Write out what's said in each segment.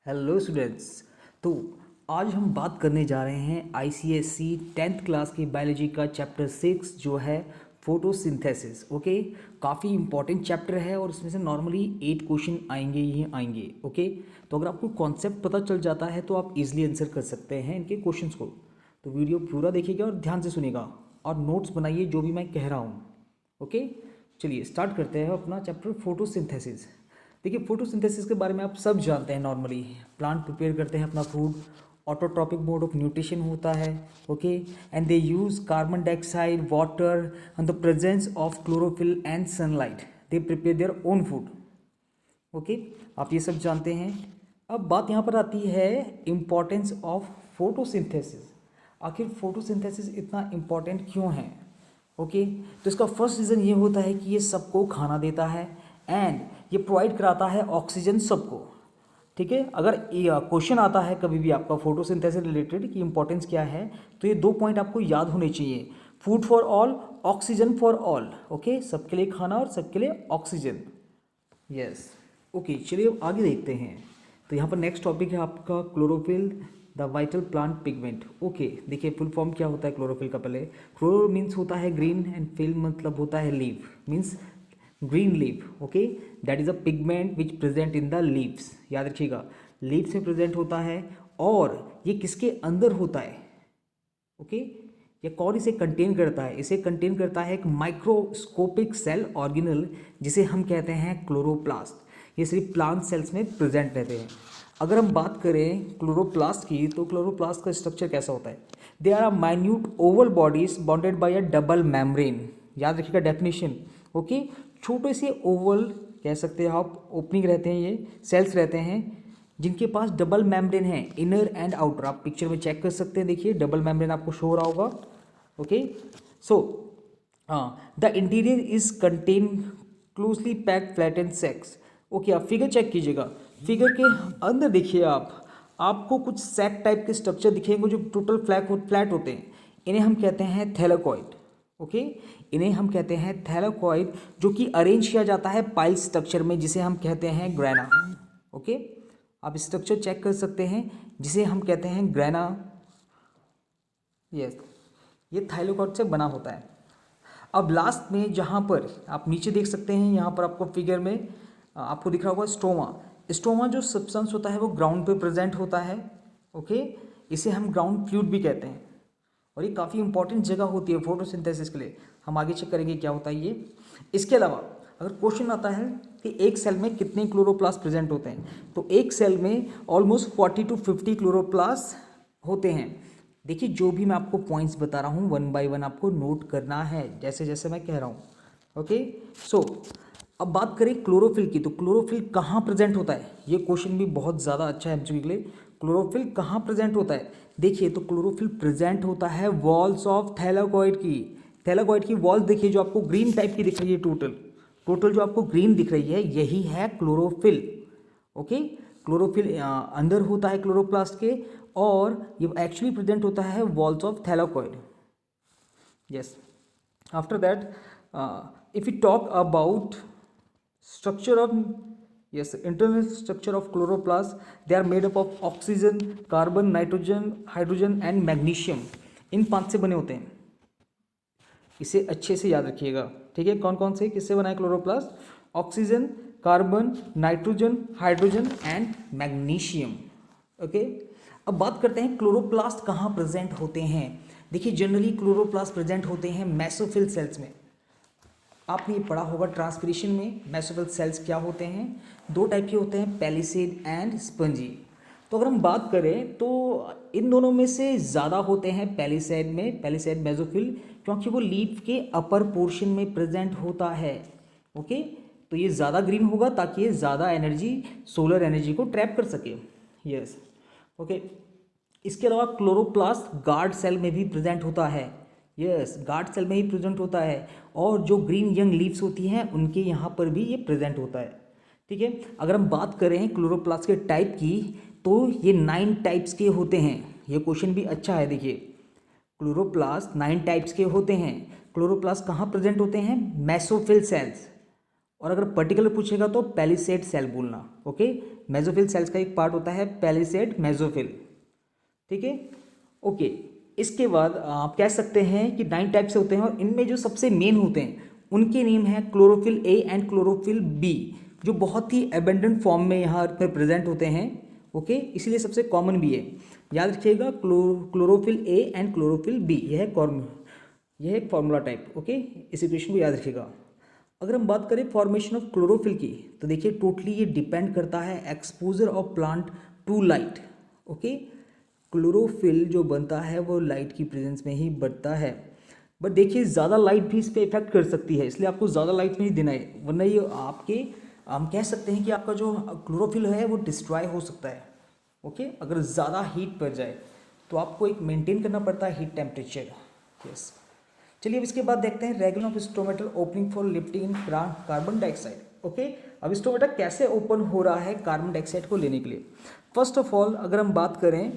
Hello students. तो आज हम बात करने जा रहे हैं आईसीएससी 10th क्लास की बायोलॉजी का चैप्टर 6 जो है फोटोसिंथेसिस। ओके, काफ़ी इंपॉर्टेंट चैप्टर है और इसमें से नॉर्मली 8 क्वेश्चन आएंगे ही आएंगे। ओके, तो अगर आपको कॉन्सेप्ट पता चल जाता है तो आप इजीली आंसर कर सकते हैं इनके क्वेश्चंस को। तो वीडियो पूरा देखिएगा और ध्यान से सुनिएगा और नोट्स बनाइए जो भी मैं कह रहा हूँ। ओके, चलिए स्टार्ट करते हैं अपना चैप्टर फोटोसिंथेसिस। देखिए, फोटोसिंथेसिस के बारे में आप सब जानते हैं। नॉर्मली प्लांट प्रिपेयर करते हैं अपना food, autotrophic mode of nutrition होता है। Okay, and they use carbon dioxide, water and the presence of chlorophyll and sunlight they prepare their own food. Okay, आप ये सब जानते हैं। अब बात यहाँ पर आती है इम्पॉर्टेंस ऑफ फोटोसिंथेसिस। आखिर फोटोसिंथेसिस इतना इम्पॉर्टेंट क्यों है? ओके, तो इसका फर्स्ट रीज़न ये होता है कि ये सबको खाना देता है एंड ये प्रोवाइड कराता है ऑक्सीजन सबको। ठीक है, अगर क्वेश्चन आता है कभी भी आपका फोटोसिंथेसिस रिलेटेड कि इंपॉर्टेंस क्या है, तो ये 2 पॉइंट आपको याद होने चाहिए। Food for all, oxygen for all. Okay, सबके लिए खाना और सबके लिए ऑक्सीजन। यस, ओके, चलिए अब आगे देखते हैं। तो यहाँ पर नेक्स्ट टॉपिक है आपका chlorophyll the vital plant pigment. Okay, देखिए फुल फॉर्म क्या होता है क्लोरोफिल का। पहले क्लोरो मीन्स होता है ग्रीन एंड फिल मतलब होता है leave, means green leaf. Okay, that is a pigment which present in the leaves. याद रखिएगा, लीव्स में प्रेजेंट होता है और ये किसके अंदर होता है? ओके, ये कौन इसे कंटेन करता है? इसे कंटेन करता है एक माइक्रोस्कोपिक सेल ऑर्गेनल जिसे हम कहते हैं क्लोरोप्लास्ट। ये सिर्फ प्लांट सेल्स में प्रेजेंट रहते हैं। अगर हम बात करें क्लोरोप्लास्ट की, तो क्लोरोप्लास्ट का स्ट्रक्चर कैसा होता है? They are a minute oval bodies bonded by a double membrane. याद रखिएगा डेफिनेशन। ओके, छोटे से ओवल कह सकते हैं आप, ओपनिंग रहते हैं, ये सेल्स रहते हैं जिनके पास डबल मेम्ब्रेन है, इनर एंड आउटर। आप पिक्चर में चेक कर सकते हैं, देखिए डबल मेम्ब्रेन आपको शो हो रहा होगा। Okay, so the interior is contain closely packed flattened sacs. Okay, आप फिगर चेक कीजिएगा, फिगर के अंदर देखिए आपको कुछ सैक टाइप के स्ट्रक्चर दिखेंगे जो टोटल फ्लैट होते हैं। इन्हें हम कहते हैं थैलेकॉइड। ओके, इन्हें हम कहते हैं थैलेकॉइड, जो कि अरेंज किया जाता है पाइल स्ट्रक्चर में जिसे हम कहते हैं ग्रैना। ओके, आप स्ट्रक्चर चेक कर सकते हैं जिसे हम कहते हैं ग्रैना। यस, ये थाइलोकॉइड से बना होता है। अब लास्ट में जहाँ पर आप नीचे देख सकते हैं, यहाँ पर आपको फिगर में आपको दिख रहा होगा स्टोमा। स्टोमा जो सब्सटेंस होता है वो ग्राउंड पे प्रेजेंट होता है। ओके, इसे हम ग्राउंड फ्लूइड भी कहते हैं और ये काफ़ी इंपॉर्टेंट जगह होती है फोटोसिंथेसिस के लिए। हम आगे चेक करेंगे क्या होता है ये। इसके अलावा अगर क्वेश्चन आता है कि एक सेल में कितने क्लोरोप्लास्ट प्रेजेंट होते हैं, तो एक सेल में ऑलमोस्ट 40 to 50 क्लोरोप्लास्ट होते हैं। देखिए, जो भी मैं आपको पॉइंट्स बता रहा हूँ 1 by 1 आपको नोट करना है जैसे जैसे मैं कह रहा हूँ। ओके, सो अब बात करें क्लोरोफिल की, तो क्लोरोफिल कहाँ प्रेजेंट होता है? ये क्वेश्चन भी बहुत ज़्यादा अच्छा है एमसीक्यू के लिए। क्लोरोफिल कहाँ प्रेजेंट होता है? देखिए, तो क्लोरोफिल प्रेजेंट होता है वॉल्स ऑफ थैलेकॉइड की। थैलेकॉइड की वॉल्स देखिए जो आपको ग्रीन टाइप की दिख रही है, टोटल जो आपको ग्रीन दिख रही है यही है क्लोरोफिल। ओके, क्लोरोफिल अंदर होता है क्लोरोप्लास्ट के और ये एक्चुअली प्रेजेंट होता है walls of thylakoid. Yes, after that if you talk about structure of, yes, internal structure of chloroplast, they are made up of oxygen, carbon, nitrogen, hydrogen and magnesium। इन 5 से बने होते हैं। इसे अच्छे से याद रखिएगा। ठीक है, कौन कौन से किससे बना है chloroplast? Oxygen, carbon, nitrogen, hydrogen and magnesium. Okay, अब बात करते हैं क्लोरोप्लास्ट कहाँ प्रेजेंट होते हैं। देखिए, जनरली क्लोरोप्लास्ट प्रेजेंट होते हैं मेसोफिल सेल्स में। आपने ये पढ़ा होगा ट्रांसपिरेशन में मेसोफिल सेल्स क्या होते हैं? 2 टाइप के होते हैं, पैलिसेड एंड स्पंजी। तो अगर हम बात करें तो इन दोनों में से ज़्यादा होते हैं पैलिसेड में, पैलिसेड मेसोफिल, क्योंकि वो लीफ के अपर पोर्शन में प्रेजेंट होता है। ओके, तो ये ज़्यादा ग्रीन होगा ताकि ये ज़्यादा एनर्जी, सोलर एनर्जी को ट्रैप कर सके। यस, ओके, इसके अलावा क्लोरोप्लास्ट गार्ड सेल में भी प्रेजेंट होता है। यस, गार्ड सेल में ही प्रेजेंट होता है और जो ग्रीन यंग लीव्स होती हैं उनके यहाँ पर भी ये प्रेजेंट होता है। ठीक है, अगर हम बात करें क्लोरोप्लास्ट के टाइप की, तो ये 9 टाइप्स के होते हैं। ये क्वेश्चन भी अच्छा है, देखिए क्लोरोप्लास्ट 9 टाइप्स के होते हैं। क्लोरोप्लास्ट कहाँ प्रेजेंट होते हैं? Mesophyll cells. और अगर पर्टिकुलर पूछेगा तो पैलिसेड सेल बोलना। ओके, मेसोफिल सेल्स का एक पार्ट होता है पैलिसेड मेसोफिल, ठीक है। ओके, इसके बाद आप कह सकते हैं कि 9 टाइप से होते हैं और इनमें जो सबसे मेन होते हैं उनके नेम है chlorophyll A and chlorophyll B, जो बहुत ही एबेंडेंट फॉर्म में यहाँ पर प्रेजेंट होते हैं। ओके, इसीलिए सबसे कॉमन भी है, याद रखिएगा chlorophyll A and chlorophyll B, यह है फॉर्मूला टाइप। ओके, इस इक्वेशन को याद रखिएगा। अगर हम बात करें फॉर्मेशन ऑफ क्लोरोफिल की, तो देखिए टोटली ये डिपेंड करता है exposure of plant to light. Okay, chlorophyll जो बनता है वो लाइट की प्रेजेंस में ही बनता है, बट देखिए ज़्यादा लाइट भी इस पर इफेक्ट कर सकती है, इसलिए आपको ज़्यादा लाइट नहीं देना है, वरना ये आपके हम कह सकते हैं कि आपका जो क्लोरोफिल है वो डिस्ट्रॉय हो सकता है। ओके, अगर ज़्यादा हीट पड़ जाए तो आपको एक मेंटेन करना पड़ता है हीट टेम्परेचर। यस, चलिए अब इसके बाद देखते हैं regular of stomatal opening for lifting in carbon dioxide. Okay, अब स्टोमेटा कैसे ओपन हो रहा है कार्बन डाइऑक्साइड को लेने के लिए। फर्स्ट ऑफ ऑल अगर हम बात करें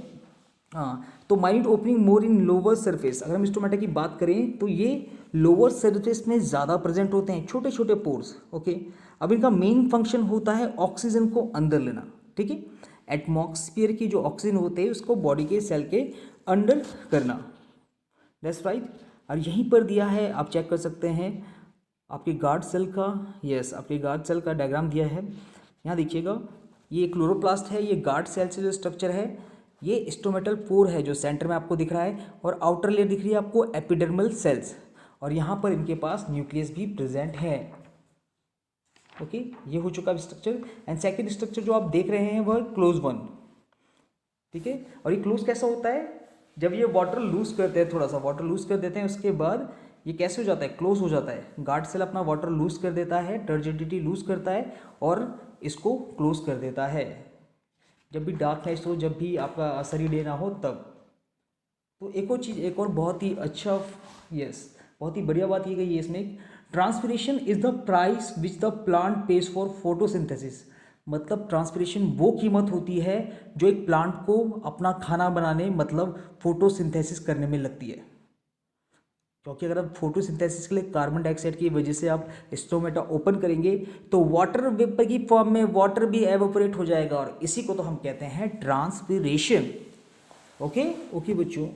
तो माइन्यूट ओपनिंग मोर इन लोअर सरफेस, अगर हम स्टोमेटा की बात करें तो ये लोअर सरफेस में ज़्यादा प्रेजेंट होते हैं, छोटे छोटे पोर्स। ओके, अब इनका मेन फंक्शन होता है ऑक्सीजन को अंदर लेना, ठीक है। एटमॉस्फेयर की जो ऑक्सीजन होते हैं उसको बॉडी के सेल के अंदर करना, दैट्स राइट। और यहीं पर दिया है, आप चेक कर सकते हैं आपके गार्ड सेल का, यस आपके गार्ड सेल का डायग्राम दिया है, यहाँ देखिएगा ये क्लोरोप्लास्ट है, ये गार्ड सेल से जो स्ट्रक्चर है, ये स्टोमेटल पोर है जो सेंटर में आपको दिख रहा है, और आउटर लेयर दिख रही है आपको एपिडर्मल सेल्स, और यहाँ पर इनके पास न्यूक्लियस भी प्रेजेंट है। ओके, ये हो चुका स्ट्रक्चर। एंड सेकेंड स्ट्रक्चर जो आप देख रहे हैं वह क्लोज वन, ठीक है। और ये क्लोज कैसा होता है, जब ये वाटर लूज करते हैं, थोड़ा सा वाटर लूज कर देते हैं, उसके बाद ये कैसे हो जाता है, क्लोज हो जाता है। गार्ड सेल अपना वाटर लूज कर देता है, टर्जिडिटी लूज करता है और इसको क्लोज कर देता है। जब भी डार्कनेस हो, जब भी आपका सनी डे ना हो तब। तो एक और चीज़, एक और बहुत ही अच्छा, यस बहुत ही बढ़िया बात ये गई है इसमें, transpiration is the price which the plant page for photosynthesis. मतलब ट्रांसपिरेशन वो कीमत होती है जो एक प्लांट को अपना खाना बनाने, मतलब फोटोसिंथेसिस करने में लगती है। क्योंकि अगर आप फोटोसिंथेसिस के लिए कार्बन डाइऑक्साइड की वजह से आप स्टोमेटा ओपन करेंगे तो वाटर वेपर की फॉर्म में वाटर भी एवोपरेट हो जाएगा, और इसी को तो हम कहते हैं ट्रांसपिरेशन। ओके बच्चों,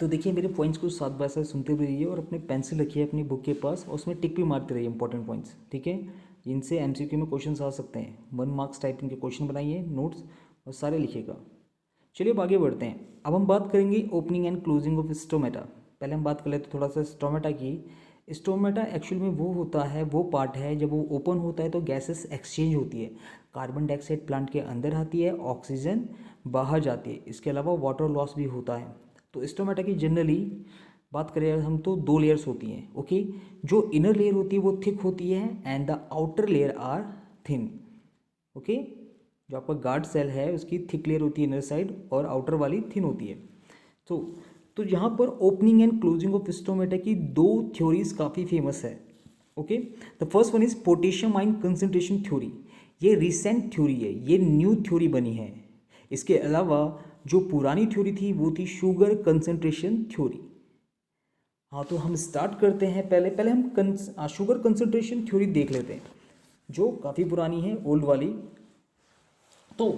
तो देखिए मेरे पॉइंट्स को साथ बाय साथ सुनते हुए रहिए और अपने पेंसिल रखिए अपनी बुक के पास और उसमें टिक भी मारते रहिए इंपॉर्टेंट पॉइंट्स, ठीक है। इनसे एमसीक्यू में क्वेश्चन आ सकते हैं, 1 मार्क्स टाइपिंग के क्वेश्चन बनाइए, नोट्स और सारे लिखिएगा। चलिए अब आगे बढ़ते हैं। अब हम बात करेंगे opening and closing of stomata. पहले हम बात कर लेते थोड़ा सा स्टोमेटा की। स्टोमेटा एक्चुअल में वो होता है, वो पार्ट है जब वो ओपन होता है तो गैसेस एक्सचेंज होती है, कार्बन डाइऑक्साइड प्लांट के अंदर आती है, ऑक्सीजन बाहर जाती है, इसके अलावा वाटर लॉस भी होता है। तो स्टोमेटा की जनरली बात करें हम तो 2 लेयर्स होती हैं। ओके, जो इनर लेयर होती है वो थिक होती है and the outer layer are thin. Okay, जो आपका गार्ड सेल है उसकी थिक लेयर होती है इनर साइड और आउटर वाली थिन होती है। तो यहाँ पर opening and closing of stomata की 2 थ्योरीज काफ़ी फेमस है। Okay, the first one is potassium ion concentration theory. ये रिसेंट थ्योरी है, ये न्यू थ्योरी बनी है। इसके अलावा जो पुरानी थ्योरी थी वो थी शुगर कंसंट्रेशन थ्योरी। हाँ, तो हम स्टार्ट करते हैं, पहले हम शुगर कंसंट्रेशन थ्योरी देख लेते हैं जो काफ़ी पुरानी है, ओल्ड वाली। तो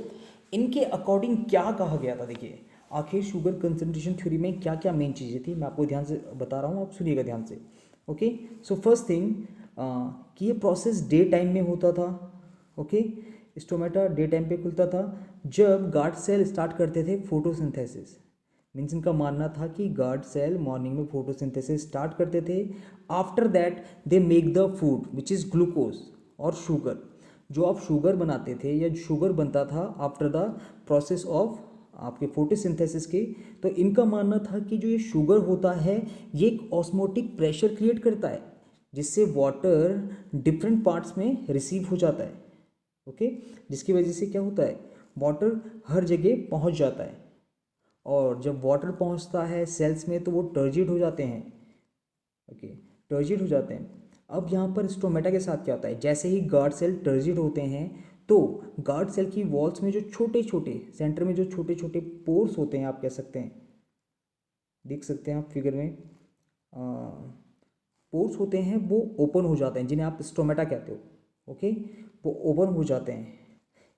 इनके अकॉर्डिंग क्या कहा गया था, देखिए आखिर शुगर कंसंट्रेशन थ्योरी में क्या क्या मेन चीज़ें थी, मैं आपको ध्यान से बता रहा हूँ, आप सुनिएगा ध्यान से। ओके, सो फर्स्ट थिंग कि ये प्रोसेस डे टाइम में होता था। ओके, स्टोमेटा डे टाइम पे खुलता था जब गार्ड सेल स्टार्ट करते थे फोटोसिंथेसिस। मीन्स इनका मानना था कि गार्ड सेल मॉर्निंग में फोटोसिंथेसिस स्टार्ट करते थे, after that they make the food which is glucose और शुगर। जो आप शुगर बनाते थे या शुगर बनता था आफ्टर द प्रोसेस ऑफ आपके फोटोसिंथेसिस के, तो इनका मानना था कि जो ये शुगर होता है ये एक ऑस्मोटिक प्रेशर क्रिएट करता है जिससे वाटर डिफरेंट पार्ट्स में रिसीव हो जाता है। ओके, जिसकी वजह से क्या होता है, वाटर हर जगह पहुंच जाता है, और जब वाटर पहुंचता है सेल्स में तो वो टर्जिड हो जाते हैं। ओके, टर्जिड हो जाते हैं। अब यहाँ पर स्टोमेटा के साथ क्या होता है, जैसे ही गार्ड सेल टर्जिड होते हैं तो गार्ड सेल की वॉल्स में जो छोटे छोटे सेंटर में जो छोटे छोटे पोर्स होते हैं, आप कह सकते हैं, देख सकते हैं आप फिगर में, पोर्स होते हैं वो ओपन हो जाते हैं, जिन्हें आप स्टोमेटा कहते हो। ओके, वो ओपन हो जाते हैं।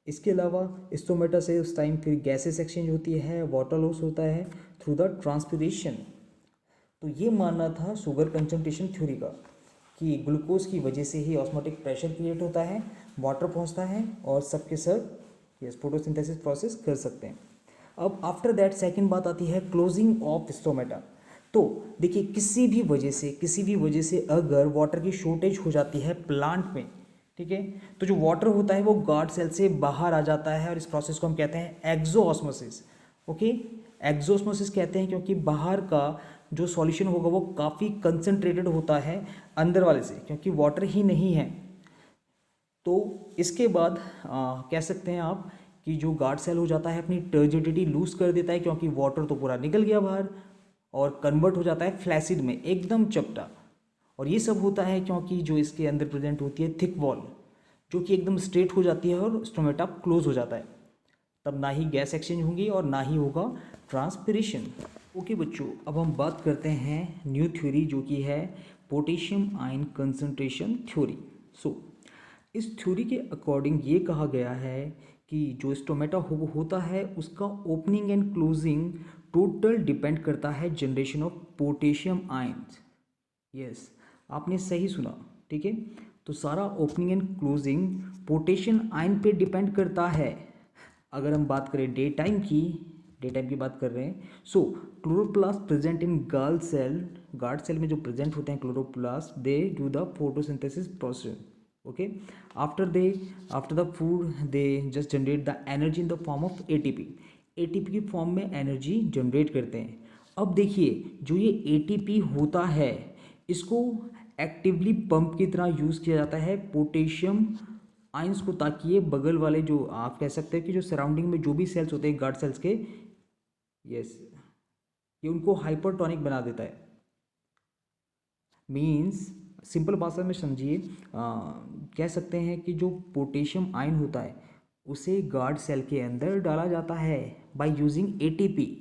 इसके अलावा स्टोमेटा से उस टाइम फिर गैसेस एक्सचेंज होती है, वाटर लॉस होता है थ्रू द ट्रांसपिरेशन। तो ये मानना था शुगर कंसंट्रेशन थ्योरी का कि ग्लूकोज की वजह से ही ऑस्मोटिक प्रेशर क्रिएट होता है, वाटर पहुंचता है और सबके सब यस फोटोसिंथेसिस प्रोसेस कर सकते हैं। अब आफ्टर दैट सेकंड बात आती है क्लोजिंग ऑफ स्टोमेटा। तो देखिए किसी भी वजह से अगर वाटर की शॉर्टेज हो जाती है प्लांट में, ठीक है, तो जो वाटर होता है वो गार्ड सेल से बाहर आ जाता है और इस प्रोसेस को हम कहते हैं एक्सोऑस्मोसिस। ओके, एक्सोऑस्मोसिस कहते हैं क्योंकि बाहर का जो सॉल्यूशन होगा वो काफ़ी कंसंट्रेटेड होता है अंदर वाले से, क्योंकि वाटर ही नहीं है। तो इसके बाद कह सकते हैं आप कि जो गार्ड सेल हो जाता है अपनी टर्जिडिटी लूज कर देता है, क्योंकि वाटर तो पूरा निकल गया बाहर, और कन्वर्ट हो जाता है फ्लैसिड में, एकदम चपटा। और ये सब होता है क्योंकि जो इसके अंदर प्रेजेंट होती है थिक वॉल, जो कि एकदम स्ट्रेट हो जाती है और स्टोमेटा क्लोज हो जाता है। तब ना ही गैस एक्सचेंज होंगी और ना ही होगा ट्रांसपिरेशन। ओके बच्चों, अब हम बात करते हैं न्यू थ्योरी जो कि है पोटेशियम आयन कंसंट्रेशन थ्योरी। सो इस थ्योरी के अकॉर्डिंग ये कहा गया है कि जो स्टोमेटा होता है उसका opening and closing total depend करता है generation of potassium ions. Yes, आपने सही सुना, ठीक है। तो सारा opening and closing potassium ion पे डिपेंड करता है। अगर हम बात करें डे टाइम की बात कर रहे हैं। So chloroplast present in guard cell में जो प्रेजेंट होते हैं chloroplast, they do the photosynthesis process. Okay, after the food they just generate the energy in the form of ATP. ATP की फॉर्म में एनर्जी जनरेट करते हैं। अब देखिए जो ये एटीपी होता है इसको एक्टिवली पंप की तरह यूज़ किया जाता है पोटेशियम आयंस को, ताकि ये बगल वाले जो आप कह सकते हैं कि जो सराउंडिंग में जो भी सेल्स होते हैं गार्ड सेल्स के, यस, ये उनको हाइपरटोनिक बना देता है। मीन्स सिंपल भाषा में समझिए, कह सकते हैं कि जो पोटेशियम आयन होता है उसे गार्ड सेल के अंदर डाला जाता है बाय यूजिंग एटीपी।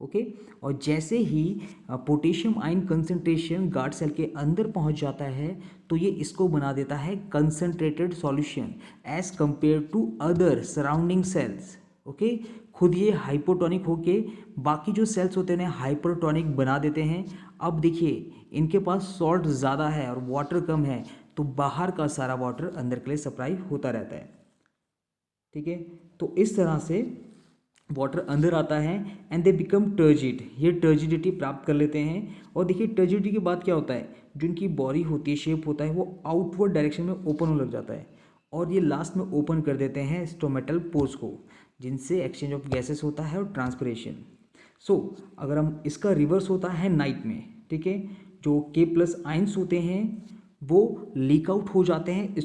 ओके, और जैसे ही potassium ion concentration guard cell के अंदर पहुंच जाता है तो ये इसको बना देता है concentrated solution as compare to other surrounding cells. Okay, खुद ये हाइपोटोनिक होके बाकी जो सेल्स होते हैं हाइपरटोनिक बना देते हैं। अब देखिए इनके पास सॉल्ट ज़्यादा है और वाटर कम है, तो बाहर का सारा वाटर अंदर के लिए सप्लाई होता रहता है, ठीक है। तो इस तरह से वाटर अंदर आता है एंड दे बिकम टर्जिड, ये टर्जिडिटी प्राप्त कर लेते हैं। और देखिए टर्जिडिटी के बाद क्या होता है, जो इनकी बॉडी होती है, शेप होता है, वो आउटवर्ड डायरेक्शन में ओपन होने लग जाता है और ये लास्ट में ओपन कर देते हैं स्टोमेटल पोर्स को, जिनसे एक्सचेंज ऑफ गैसेस होता है और ट्रांसपिरेशन। सो अगर हम इसका रिवर्स होता है नाइट में, ठीक है, जो K+ आयंस होते हैं वो लीक आउट हो जाते हैं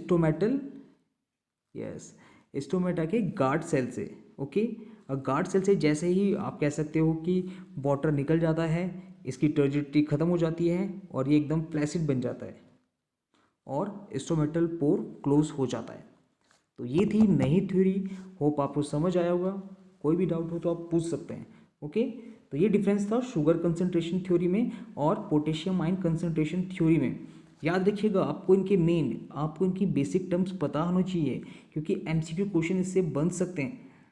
स्टोमेटा के गार्ड सेल से। ओके, गार्ड सेल से जैसे ही आप कह सकते हो कि वाटर निकल जाता है, इसकी टर्जिडिटी खत्म हो जाती है और ये एकदम फ्लैसिड बन जाता है और स्टोमेटल पोर क्लोज हो जाता है। तो ये थी नई थ्योरी, होप आपको समझ आया होगा। कोई भी डाउट हो तो आप पूछ सकते हैं। ओके, तो ये डिफरेंस था शुगर कंसंट्रेशन थ्योरी में और पोटेशियम आयन कंसंट्रेशन थ्योरी में। याद रखिएगा आपको इनकी बेसिक टर्म्स पता होना चाहिए, क्योंकि MCQ क्वेश्चन इससे बन सकते हैं।